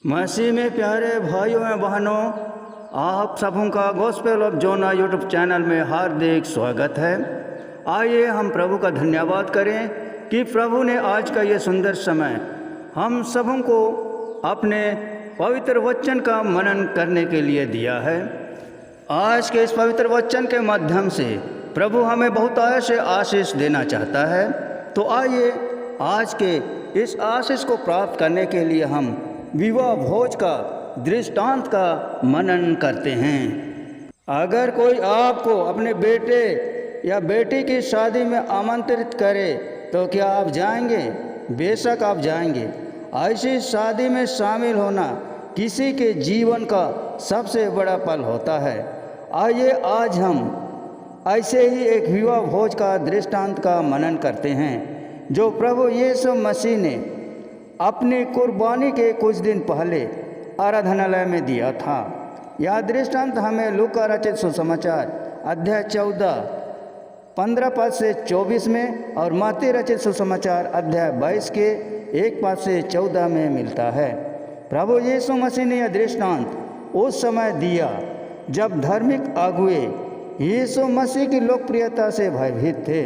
मसीह में प्यारे भाइयों एवं बहनों, आप सबों का gospel of Jonah YouTube channel में हार्दिक स्वागत है। आइए हम प्रभु का धन्यवाद करें कि प्रभु ने आज का ये सुंदर समय हम सबों को अपने पवित्र वचन का मनन करने के लिए दिया है। आज के इस पवित्र वचन के माध्यम से प्रभु हमें बहुत से आशीष देना चाहता है। तो आइए आज के इस आशीष को प्राप्त करने के लिए हम विवाह भोज का दृष्टांत का मनन करते हैं। अगर कोई आपको अपने बेटे या बेटी की शादी में आमंत्रित करे तो क्या आप जाएंगे? बेशक आप जाएंगे। ऐसी शादी में शामिल होना किसी के जीवन का सबसे बड़ा पल होता है। आइए आज हम ऐसे ही एक विवाह भोज का दृष्टांत का मनन करते हैं जो प्रभु यीशु मसीह ने अपनी कुर्बानी के कुछ दिन पहले आराधनालय में दिया था। यह दृष्टांत हमें लूका रचित सुसमाचार अध्याय 14 15 पद से 24 में और मत्ती रचित सुसमाचार अध्याय 22 के 1 पद से 14 में मिलता है। प्रभु यीशु मसीह ने यह दृष्टांत उस समय दिया जब धार्मिक अगुए यीशु मसीह की लोकप्रियता से भयभीत थे,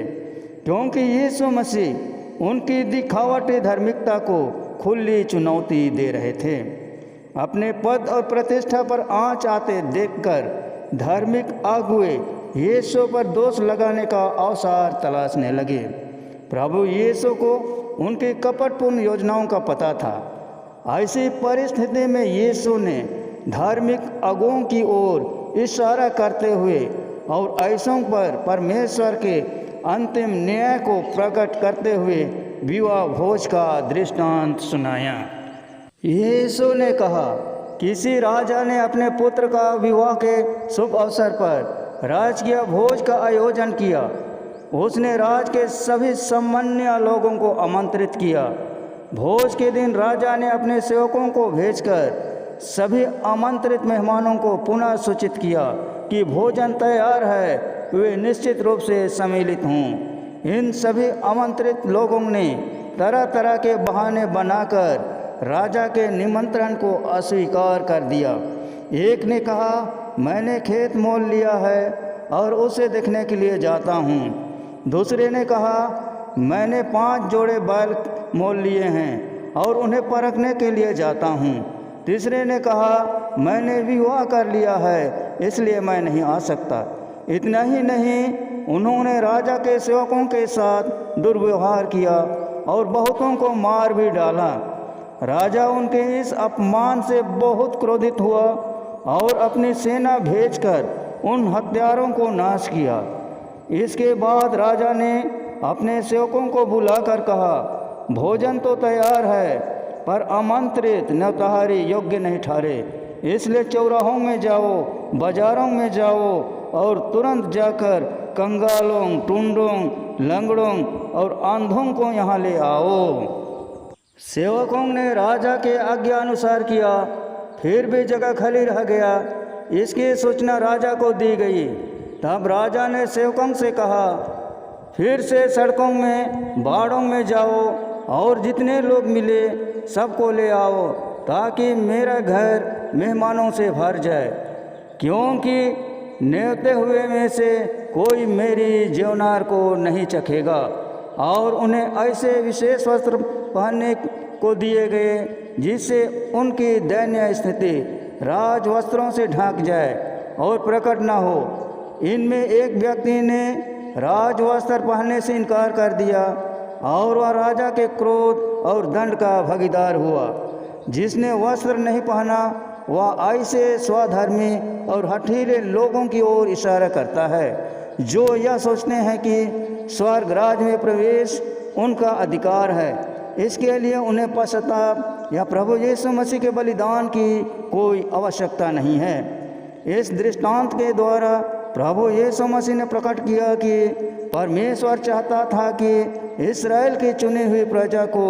क्योंकि यीशु मसीह उनकी दिखावटी धार्मिकता को खुली चुनौती दे रहे थे। अपने पद और प्रतिष्ठा पर आँच आते देखकर धार्मिक अगुए यीशु पर दोष लगाने का अवसर तलाशने लगे। प्रभु यीशु को उनकी कपटपूर्ण योजनाओं का पता था। ऐसी परिस्थिति में यीशु ने धार्मिक अगुओं की ओर इशारा करते हुए और ऐसों पर परमेश्वर के अंतिम न्याय को प्रकट करते हुए विवाह भोज का दृष्टांत सुनाया। यीशु ने कहा, किसी राजा ने अपने पुत्र का विवाह के शुभ अवसर पर राजकीय भोज का आयोजन किया। उसने राज के सभी सम्मान्य लोगों को आमंत्रित किया। भोज के दिन राजा ने अपने सेवकों को भेजकर सभी आमंत्रित मेहमानों को पुनः सूचित किया कि भोजन तैयार है, वे निश्चित रूप से सम्मिलित हों। इन सभी आमंत्रित लोगों ने तरह तरह के बहाने बनाकर राजा के निमंत्रण को अस्वीकार कर दिया। एक ने कहा, मैंने खेत मोल लिया है और उसे देखने के लिए जाता हूँ। दूसरे ने कहा, मैंने 5 जोड़े बैल मोल लिए हैं और उन्हें परखने के लिए जाता हूँ। तीसरे ने कहा, मैंने विवाह कर लिया है इसलिए मैं नहीं आ सकता। इतना ही नहीं, उन्होंने राजा के सेवकों के साथ दुर्व्यवहार किया और बहुतों को मार भी डाला। राजा उनके इस अपमान से बहुत क्रोधित हुआ और अपनी सेना भेजकर उन हत्यारों को नाश किया। इसके बाद राजा ने अपने सेवकों को बुलाकर कहा, भोजन तो तैयार है पर आमंत्रित न्यौताहारी योग्य नहीं ठहरे, इसलिए चौराहों में जाओ, बाजारों में जाओ और तुरंत जाकर कंगालों, टुंडों, लंगड़ों और अंधों को यहाँ ले आओ। सेवकों ने राजा के आज्ञा अनुसार किया, फिर भी जगह खाली रह गया। इसकी सूचना राजा को दी गई। तब राजा ने सेवकों से कहा, फिर से सड़कों में, बाड़ों में जाओ और जितने लोग मिले सबको ले आओ, ताकि मेरा घर मेहमानों से भर जाए, क्योंकि न्योते हुए में से कोई मेरी जेवनार को नहीं चखेगा। और उन्हें ऐसे विशेष वस्त्र पहनने को दिए गए जिससे उनकी दयनीय स्थिति राज वस्त्रों से ढांक जाए और प्रकट न हो। इनमें एक व्यक्ति ने राज वस्त्र पहनने से इनकार कर दिया और वह राजा के क्रोध और दंड का भागीदार हुआ। जिसने वस्त्र नहीं पहना वह ऐसे स्वधर्मी और हठीले लोगों की ओर इशारा करता है जो यह सोचते हैं कि स्वर्ग राज में प्रवेश उनका अधिकार है। इसके लिए उन्हें पश्चाताप या प्रभु यीशु मसीह के बलिदान की कोई आवश्यकता नहीं है। इस दृष्टांत के द्वारा प्रभु यीशु मसीह ने प्रकट किया कि परमेश्वर चाहता था कि इस्राएल की चुनी हुई प्रजा को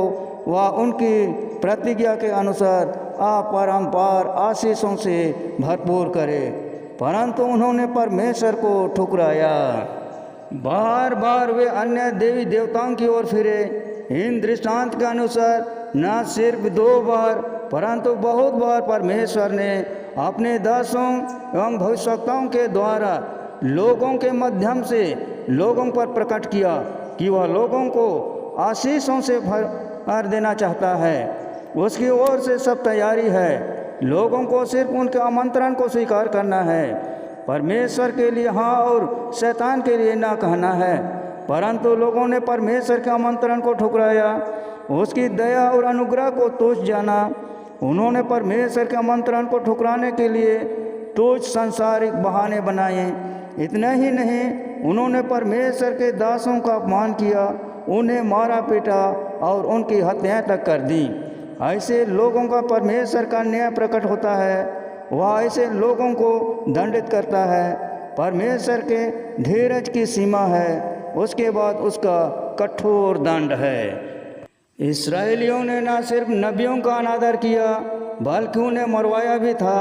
वह उनकी प्रतिज्ञा के अनुसार अपरंपार आशीषों से भरपूर करे, परंतु उन्होंने परमेश्वर को ठुकराया। बार बार वे अन्य देवी देवताओं की ओर फिरे। इन दृष्टांत के अनुसार न सिर्फ 2 बार परंतु बहुत बार परमेश्वर ने अपने दासों एवं भविष्यवक्ताओं के द्वारा लोगों के माध्यम से लोगों पर प्रकट किया कि वह लोगों को आशीषों से भर देना चाहता है। उसकी ओर से सब तैयारी है। लोगों को सिर्फ उनके आमंत्रण को स्वीकार करना है। परमेश्वर के लिए हाँ और शैतान के लिए ना कहना है। परंतु लोगों ने परमेश्वर के आमंत्रण को ठुकराया, उसकी दया और अनुग्रह को तुच्छ जाना। उन्होंने परमेश्वर के आमंत्रण को ठुकराने के लिए तुच्छ सांसारिक बहाने बनाए। इतना ही नहीं, उन्होंने परमेश्वर के दासों का अपमान किया, उन्हें मारा पीटा और उनकी हत्याएं तक कर दी। ऐसे लोगों का परमेश्वर का न्याय प्रकट होता है। वह ऐसे लोगों को दंडित करता है। परमेश्वर के धीरज की सीमा है, उसके बाद उसका कठोर दंड है। इस्राएलियों ने न सिर्फ नबियों का अनादर किया बल्कि उन्हें मरवाया भी था।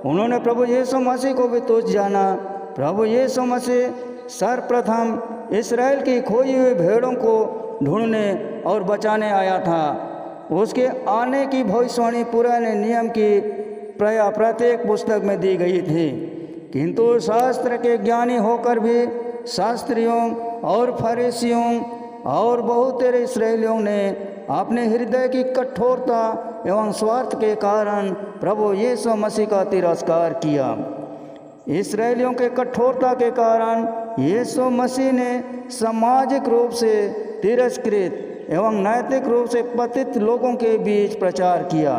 उन्होंने प्रभु यीशु मसीह को भी तुच्छ जाना। प्रभु यीशु मसीह सर्वप्रथम इस्राएल की खोई हुई भेड़ों को ढूंढने और बचाने आया था। उसके आने की भविष्यवाणी पुराने नियम की प्राय प्रत्येक पुस्तक में दी गई थी, किंतु शास्त्र के ज्ञानी होकर भी शास्त्रियों और फरीसियों और बहुत तेरे इस्राएलियों ने अपने हृदय की कठोरता एवं स्वार्थ के कारण प्रभु यीशु मसीह का तिरस्कार किया। इस्राएलियों के कठोरता के कारण यीशु मसीह ने सामाजिक रूप से तिरस्कृत एवं नैतिक रूप से पतित लोगों के बीच प्रचार किया।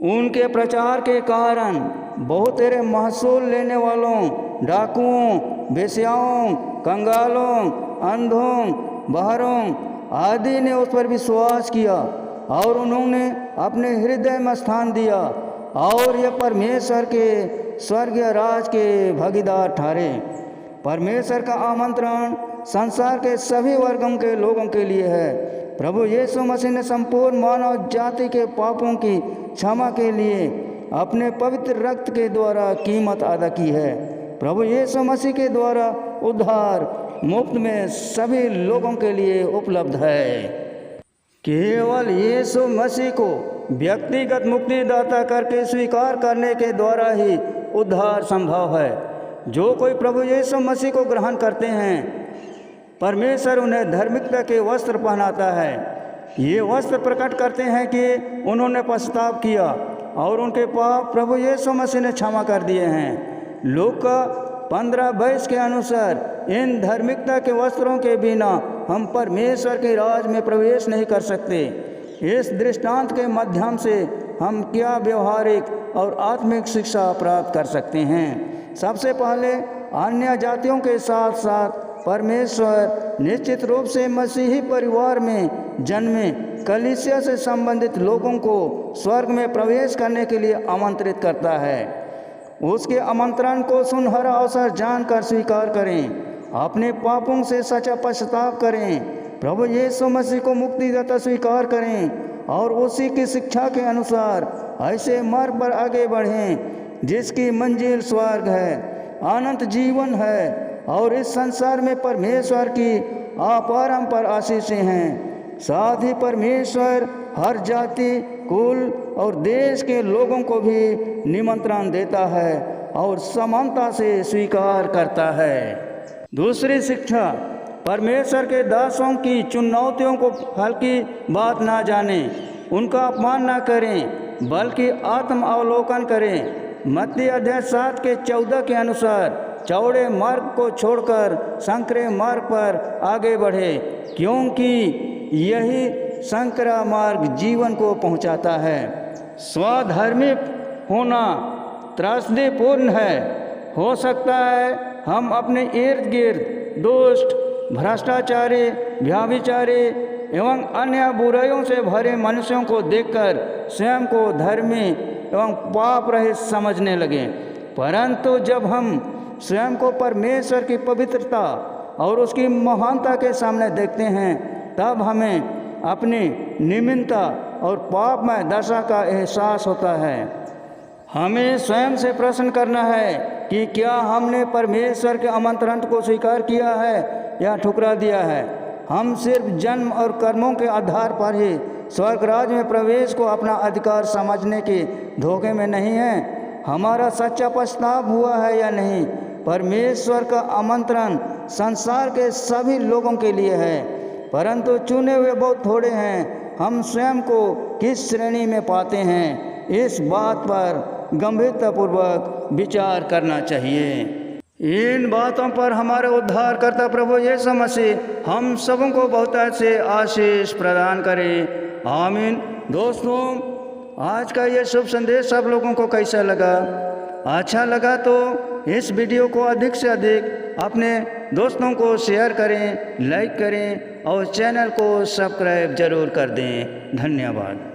उनके प्रचार के कारण बहुत तेरे महसूल लेने वालों, डाकुओं, वेश्याओं, कंगालों, अंधों, बहरों आदि ने उस पर विश्वास किया और उन्होंने अपने हृदय में स्थान दिया और यह परमेश्वर के स्वर्गीय राज के भागीदार ठहरे। परमेश्वर का आमंत्रण संसार के सभी वर्गों के लोगों के लिए है। प्रभु यीशु मसीह ने संपूर्ण मानव जाति के पापों की क्षमा के लिए अपने पवित्र रक्त के द्वारा कीमत अदा की है। प्रभु यीशु मसीह के द्वारा उद्धार मुफ्त में सभी लोगों के लिए उपलब्ध है। केवल यीशु मसीह को व्यक्तिगत मुक्तिदाता करके स्वीकार करने के द्वारा ही उद्धार संभव है। जो कोई प्रभु यीशु मसीह को ग्रहण करते हैं, परमेश्वर उन्हें धार्मिकता के वस्त्र पहनाता है। ये वस्त्र प्रकट करते हैं कि उन्होंने पश्चाताप किया और उनके पाप प्रभु यीशु मसीह ने क्षमा कर दिए हैं। लूका 15:22 के अनुसार इन धार्मिकता के वस्त्रों के बिना हम परमेश्वर के राज में प्रवेश नहीं कर सकते। इस दृष्टांत के माध्यम से हम क्या व्यवहारिक और आत्मिक शिक्षा प्राप्त कर सकते हैं। सबसे पहले अन्य जातियों के साथ साथ परमेश्वर निश्चित रूप से मसीही परिवार में जन्मे कलीसिया से संबंधित लोगों को स्वर्ग में प्रवेश करने के लिए आमंत्रित करता है। उसके आमंत्रण को सुनहरा अवसर जानकर स्वीकार करें, अपने पापों से सच्चा पश्चाताप करें, प्रभु यीशु मसीह को मुक्तिदाता स्वीकार करें और उसी की शिक्षा के अनुसार ऐसे मार्ग पर आगे बढ़ें जिसकी मंजिल स्वर्ग है, अनंत जीवन है और इस संसार में परमेश्वर की अपरंपार आशीषें हैं। साथ ही परमेश्वर हर जाति, कुल और देश के लोगों को भी निमंत्रण देता है और समानता से स्वीकार करता है। दूसरी शिक्षा, परमेश्वर के दासों की चुनौतियों को हल्की बात ना जाने, उनका अपमान ना करें बल्कि आत्म अवलोकन करें। मत्ती अध्याय 7 के 14 के अनुसार चौड़े मार्ग को छोड़कर संकरे मार्ग पर आगे बढ़े, क्योंकि यही संकरा मार्ग जीवन को पहुंचाता है। स्वधर्मिक होना त्रासदीपूर्ण है। हो सकता है हम अपने इर्द गिर्द दुष्ट, भ्रष्टाचारी, व्यभिचारी एवं अन्य बुराइयों से भरे मनुष्यों को देखकर स्वयं को धर्मी एवं पाप रहित समझने लगे, परंतु जब हम स्वयं को परमेश्वर की पवित्रता और उसकी महानता के सामने देखते हैं, तब हमें अपनी निम्नता और पापमय दशा का एहसास होता है। हमें स्वयं से प्रश्न करना है कि क्या हमने परमेश्वर के आमंत्रण को स्वीकार किया है या ठुकरा दिया है। हम सिर्फ जन्म और कर्मों के आधार पर ही स्वर्ग राज में प्रवेश को अपना अधिकार समझने के धोखे में नहीं हैं। हमारा सच्चा पछतावा हुआ है या नहीं? परमेश्वर का आमंत्रण संसार के सभी लोगों के लिए है, परंतु चुने हुए बहुत थोड़े हैं। हम स्वयं को किस श्रेणी में पाते हैं, इस बात पर गंभीरतापूर्वक विचार करना चाहिए। इन बातों पर हमारे उद्धारकर्ता प्रभु यीशु मसीह हम सबों को बहुत से आशीष प्रदान करे। आमीन। दोस्तों, आज का ये शुभ संदेश सब लोगों को कैसा लगा? अच्छा लगा तो इस वीडियो को अधिक से अधिक अपने दोस्तों को शेयर करें, लाइक करें और चैनल को सब्सक्राइब जरूर कर दें। धन्यवाद।